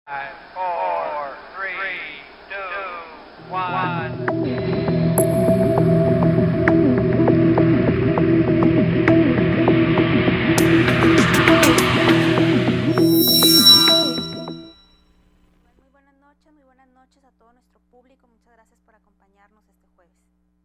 5, 4, 3, 2, 1. Muy buenas noches a todo nuestro público. Muchas gracias por acompañarnos este jueves.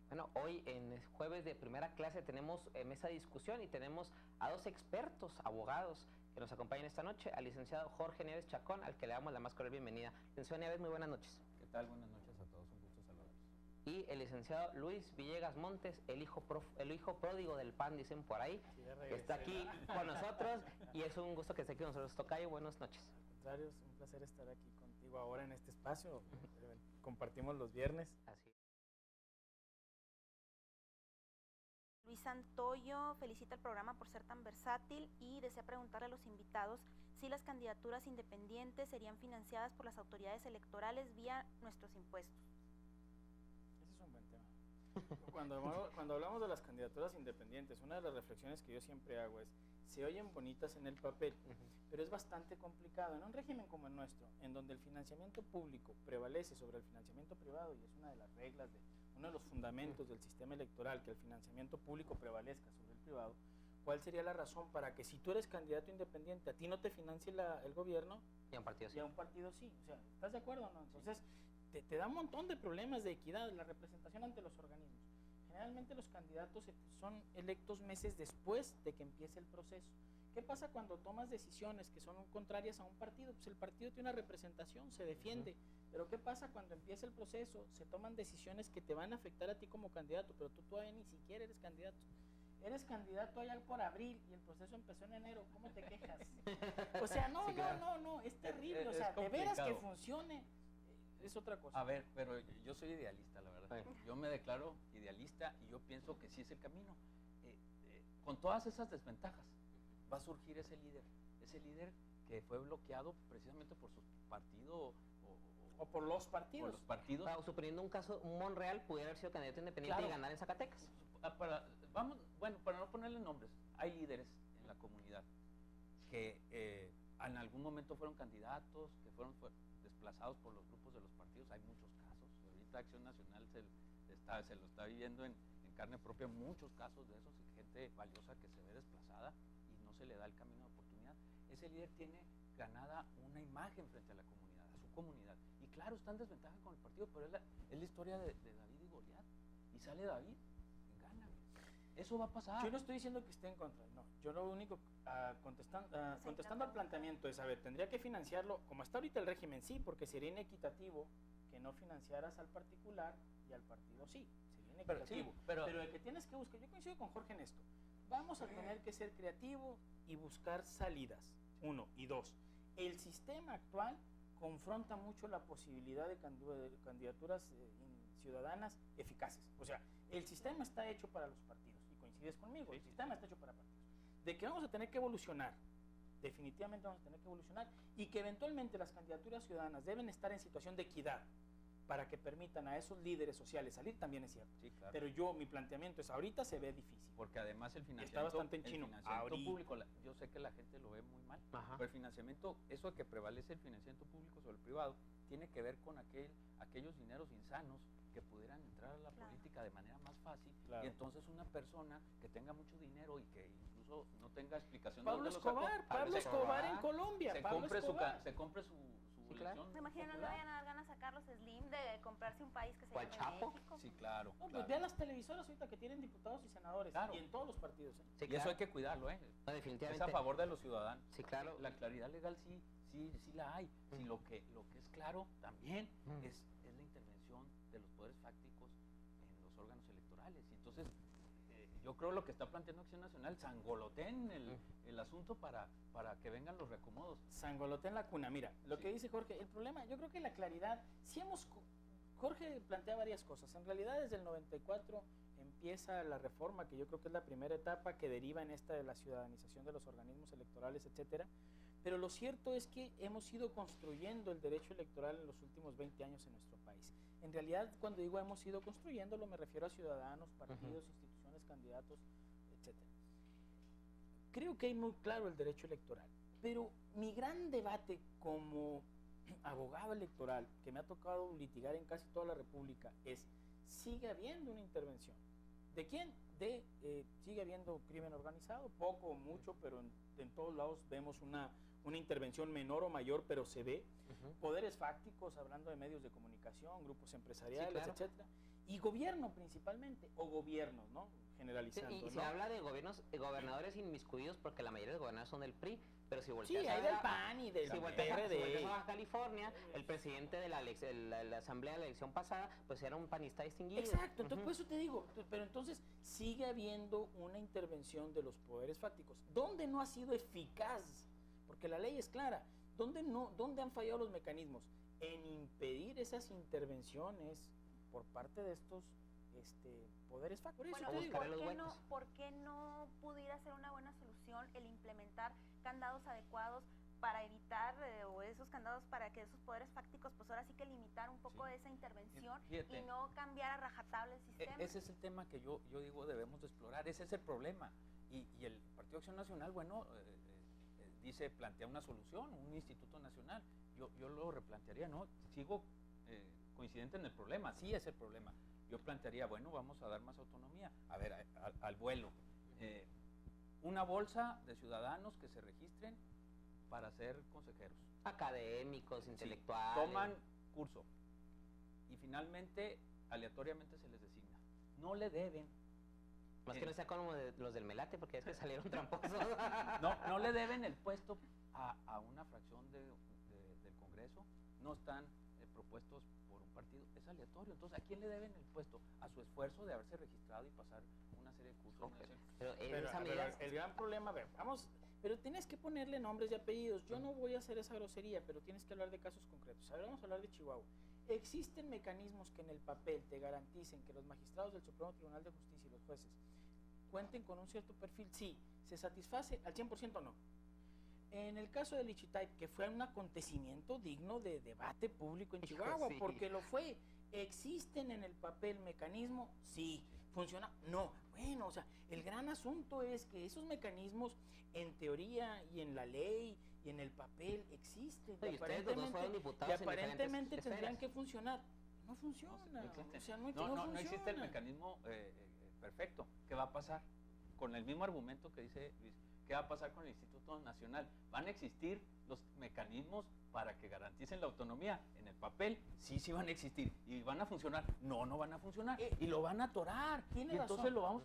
Bueno, hoy en el jueves de primera clase tenemos mesa de discusión y tenemos a dos expertos, abogados, que nos acompañan esta noche, al licenciado Jorge Nieves Chacón, al que le damos la más cordial bienvenida. Licenciado Nieves, muy buenas noches. ¿Qué tal? Buenas noches a todos, un gusto saludarlos. Y el licenciado Luis Villegas Montes, el hijo pródigo del PAN, dicen por ahí, que está aquí con nosotros y es un gusto que esté aquí con nosotros. Tocayo, buenas noches. Al contrario, es un placer estar aquí contigo ahora en este espacio. Compartimos los viernes. Así. Luis Santoyo felicita al programa por ser tan versátil y desea preguntarle a los invitados si las candidaturas independientes serían financiadas por las autoridades electorales vía nuestros impuestos. Ese es un buen tema. Cuando hablamos de las candidaturas independientes, una de las reflexiones que yo siempre hago es, se oyen bonitas en el papel, pero es bastante complicado. En un régimen como el nuestro, en donde el financiamiento público prevalece sobre el financiamiento privado, y es una de las reglas, uno de los fundamentos del sistema electoral, que el financiamiento público prevalezca sobre el privado, ¿cuál sería la razón para que si tú eres candidato independiente, a ti no te financie el gobierno? Y a un partido sí. Y a un partido sí. O sea, ¿estás de acuerdo o no? Entonces, te da un montón de problemas de equidad, la representación ante los organismos. Generalmente los candidatos son electos meses después de que empiece el proceso. ¿Qué pasa cuando tomas decisiones que son contrarias a un partido? Pues el partido tiene una representación, se defiende. Pero ¿qué pasa cuando empieza el proceso? Se toman decisiones que te van a afectar a ti como candidato, pero tú todavía ni siquiera eres candidato. Eres candidato allá por abril y el proceso empezó en enero. ¿Cómo te quejas? O sea, no, Sí, claro. no, es terrible. O sea, Es de veras que complicado. funcione es otra cosa. A ver, pero yo soy idealista, la verdad. Yo me declaro idealista y yo pienso que sí es el camino. Con todas esas desventajas va a surgir ese líder que fue bloqueado precisamente por su partido o por los partidos. Por los partidos. Suponiendo un caso, Monreal pudiera haber sido candidato independiente Claro. y ganar en Zacatecas. Para no ponerle nombres, hay líderes en la comunidad que en algún momento fueron candidatos, que fueron desplazados por los grupos de los partidos. Hay muchos casos. Ahorita Acción Nacional se lo está viviendo en carne propia, muchos casos de esos, gente valiosa que se ve desplazada y no se le da el camino de oportunidad. Ese líder tiene ganada una imagen frente a la comunidad, a su comunidad. Y claro, está en desventaja con el partido, pero es la historia de David y Goliat. Y sale David, gana. Eso va a pasar. Yo no estoy diciendo que esté en contra, no. Yo lo único, contestando al planteamiento es, a ver, tendría que financiarlo, como está ahorita el régimen, sí, porque sería inequitativo que no financiaras al particular y al partido sí. Sería inequitativo. Pero el que tienes que buscar, yo coincido con Jorge en esto, vamos a tener que ser creativos y buscar salidas, uno, y dos, el sistema actual confronta mucho la posibilidad de candidaturas ciudadanas eficaces. O sea, el sistema está hecho para los partidos, y coincides conmigo, el sistema está hecho para partidos. De que vamos a tener que evolucionar, definitivamente vamos a tener que evolucionar, y que eventualmente las candidaturas ciudadanas deben estar en situación de equidad para que permitan a esos líderes sociales salir, también es cierto. Sí, claro. Pero mi planteamiento es, ahorita se ve difícil. Porque además el financiamiento, está bastante en chino. Público, yo sé que la gente lo ve muy mal, pero el financiamiento, eso de que prevalece el financiamiento público sobre el privado, tiene que ver con aquellos dineros insanos que pudieran entrar a la política de manera más fácil, y entonces una persona que tenga mucho dinero y que incluso no tenga explicación Pablo Escobar en Colombia, se compre su claro. Me imagino no le vayan a dar ganas a Carlos Slim de comprarse un país que se llame Chapo. México. Sí, claro. No, pues vean las televisoras ahorita que tienen diputados y senadores, claro. Y en todos los partidos. Sí, y claro. eso hay que cuidarlo, No, definitivamente. es a favor de los ciudadanos. Sí, claro. La claridad legal sí la hay. Sí, lo que es claro también es la intervención de los poderes fácticos en los órganos electorales. Y entonces, yo creo lo que está planteando Acción Nacional, sangoloteen el asunto para que vengan los reacomodos. Sangoloteen la cuna. Mira, lo que dice Jorge, el problema, yo creo que la claridad, Jorge plantea varias cosas. En realidad, desde el 94 empieza la reforma, que yo creo que es la primera etapa que deriva en esta de la ciudadanización de los organismos electorales, etcétera. Pero lo cierto es que hemos ido construyendo el derecho electoral en los últimos 20 años en nuestro país. En realidad, cuando digo hemos ido construyéndolo, me refiero a ciudadanos, partidos, instituciones, candidatos, etcétera. Creo que hay muy claro el derecho electoral, pero mi gran debate como abogado electoral que me ha tocado litigar en casi toda la República es, sigue habiendo una intervención. ¿De quién? Sigue habiendo crimen organizado, poco o mucho, pero en todos lados vemos una intervención menor o mayor, pero se ve. Poderes fácticos, hablando de medios de comunicación, grupos empresariales, Sí, claro. etcétera. Y gobierno principalmente, o gobiernos, ¿no? Generalizando. Sí, y se ¿no? habla de gobernadores inmiscuidos porque la mayoría de los gobernadores son del PRI, pero si Sí, volteas hay a- del PAN y del si volteas a PRD. Baja California, el presidente de la asamblea de la elección pasada, pues era un panista distinguido. Exacto, entonces Ujú. por eso te digo, pero entonces sigue habiendo una intervención de los poderes fácticos. ¿Dónde no ha sido eficaz? Porque la ley es clara. ¿Dónde han fallado los mecanismos? En impedir esas intervenciones por parte de estos poderes fácticos. Bueno, Por eso te digo. ¿por Buscarle qué, los huecos. ¿por qué no pudiera ser una buena solución el implementar candados adecuados para evitar, o esos candados para que esos poderes fácticos, pues ahora sí que limitar un poco Sí. esa intervención Fíjate. y no cambiar a rajatabla el sistema? Ese es el tema que yo digo debemos de explorar, ese es el problema. Y el Partido Acción Nacional, bueno, plantea una solución, un instituto nacional. Yo lo replantearía, ¿no? Sigo coincidente en el problema, sí es el problema. Yo plantearía, bueno, vamos a dar más autonomía. A ver, al vuelo. Una bolsa de ciudadanos que se registren para ser consejeros. Académicos, Sí, intelectuales. toman curso y finalmente, aleatoriamente se les designa. No le deben. Más que no sea como los del Melate, porque es que salieron tramposos. No le deben el puesto a una fracción del Congreso, no están propuestos por un partido, es aleatorio. Entonces, ¿a quién le deben el puesto? A su esfuerzo de haberse registrado y pasar una serie de cursos. Ok. Pero en Pero, esa a ver, medida, el gran problema, a ver, vamos, pero tienes que ponerle nombres y apellidos. Yo no voy a hacer esa grosería, pero tienes que hablar de casos concretos. A ver, vamos a hablar de Chihuahua. ¿Existen mecanismos que en el papel te garanticen que los magistrados del Supremo Tribunal de Justicia y los jueces cuenten con un cierto perfil? Sí. ¿Se satisface? ¿Al 100% no? En el caso de Lichitay, que fue un acontecimiento digno de debate público en Hijo, Chihuahua, sí. porque lo fue. ¿Existen en el papel mecanismos? Sí. ¿Funciona? No. Bueno, o sea, el gran asunto es que esos mecanismos, en teoría y en la ley y en el papel, existen. y ustedes los dos fueron diputados en aparentemente diferentes tendrían esferas. que funcionar. No funciona. No existe. O sea, no No existe el funciona. mecanismo perfecto. ¿Qué va a pasar? Con el mismo argumento que dice Luis, ¿qué va a pasar con el Instituto Nacional? ¿Van a existir los mecanismos para que garanticen la autonomía? En el papel, sí van a existir. ¿Y van a funcionar? No van a funcionar. Y lo van a atorar. Tiene Y entonces razón. lo vamos